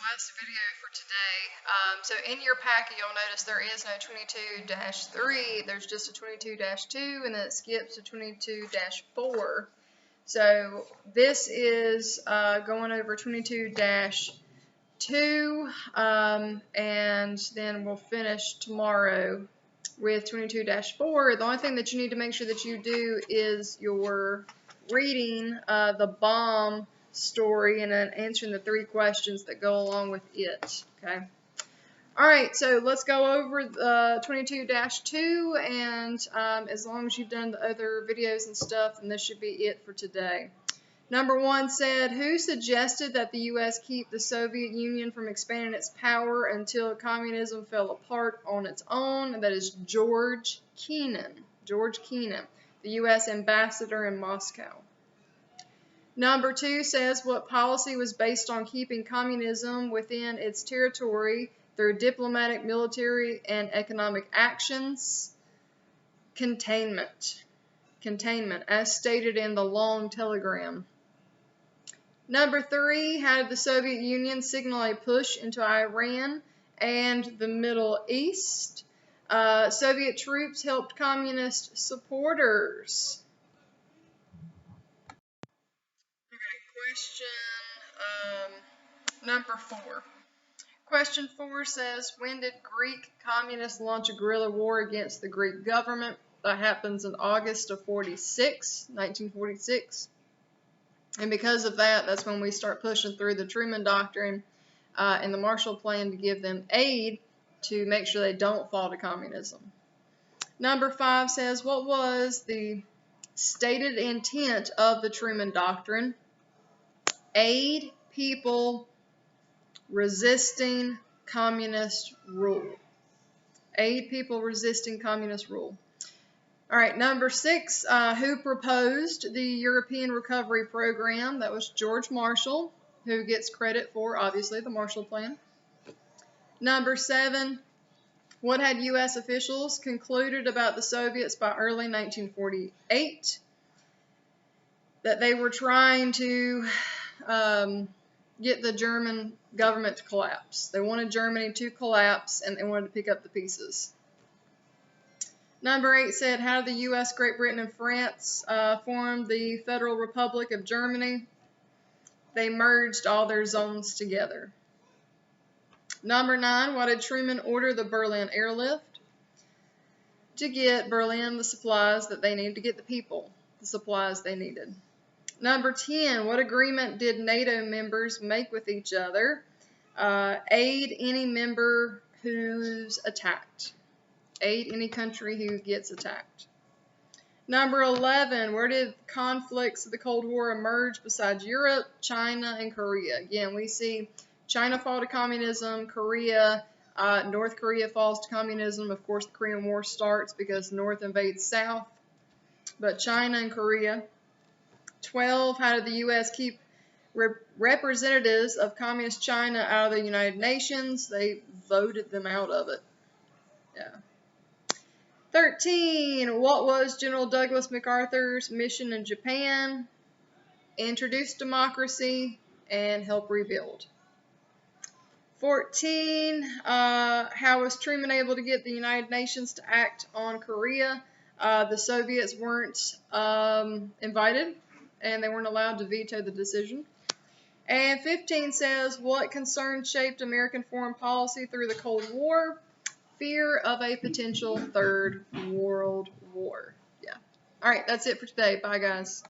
last video for today. So in your packet, you'll notice there is no 22-3. There's just a 22-2, and then it skips to 22-4. So this is going over 22-2, and then we'll finish tomorrow with 22-4. The only thing that you need to make sure that you do is your reading the bomb story and then answering the 3 questions that go along with it. Okay. Alright, so let's go over the 22-2, and as long as you've done the other videos and stuff, then this should be it for today. Number 1 said, who suggested that the U.S. keep the Soviet Union from expanding its power until communism fell apart on its own? And that is George Kennan. George Kennan, the U.S. ambassador in Moscow. Number 2 says, what policy was based on keeping communism within its territory through diplomatic, military, and economic actions? Containment. Containment, as stated in the long telegram. Number 3, how did the Soviet Union signal a push into Iran and the Middle East? Soviet troops helped communist supporters. Question number 4. Question 4 says, when did Greek communists launch a guerrilla war against the Greek government? That happens in August of 1946. And because of that, that's when we start pushing through the Truman Doctrine and the Marshall Plan to give them aid to make sure they don't fall to communism. Number 5 says, what was the stated intent of the Truman Doctrine? Aid people resisting communist rule. Aid people resisting communist rule. All right, number 6, who proposed the European Recovery Program? That was George Marshall, who gets credit for, obviously, the Marshall Plan. Number 7, what had U.S. officials concluded about the Soviets by early 1948? That they were trying to get the German government to collapse. They wanted Germany to collapse, and they wanted to pick up the pieces. Number 8 said, how did the U.S., Great Britain, and France form the Federal Republic of Germany? They merged all their zones together. Number 9, why did Truman order the Berlin airlift? To get Berlin the supplies that they needed, to get the people the supplies they needed. Number 10, what agreement did NATO members make with each other? Aid any member who's attacked. Aid any country who gets attacked. Number 11, where did conflicts of the Cold War emerge besides Europe, China, and Korea? Again, we see China fall to communism, North Korea falls to communism. Of course, the Korean War starts because North invades South, but China and Korea. 12, how did the U.S. keep representatives of Communist China out of the United Nations? They voted them out of it. Yeah. 13, what was General Douglas MacArthur's mission in Japan? Introduce democracy and help rebuild. 14, how was Truman able to get the United Nations to act on Korea? The Soviets weren't invited, and they weren't allowed to veto the decision. And 15 says, what concerns shaped American foreign policy through the Cold War? Fear of a potential third world war. Yeah. All right, that's it for today. Bye, guys.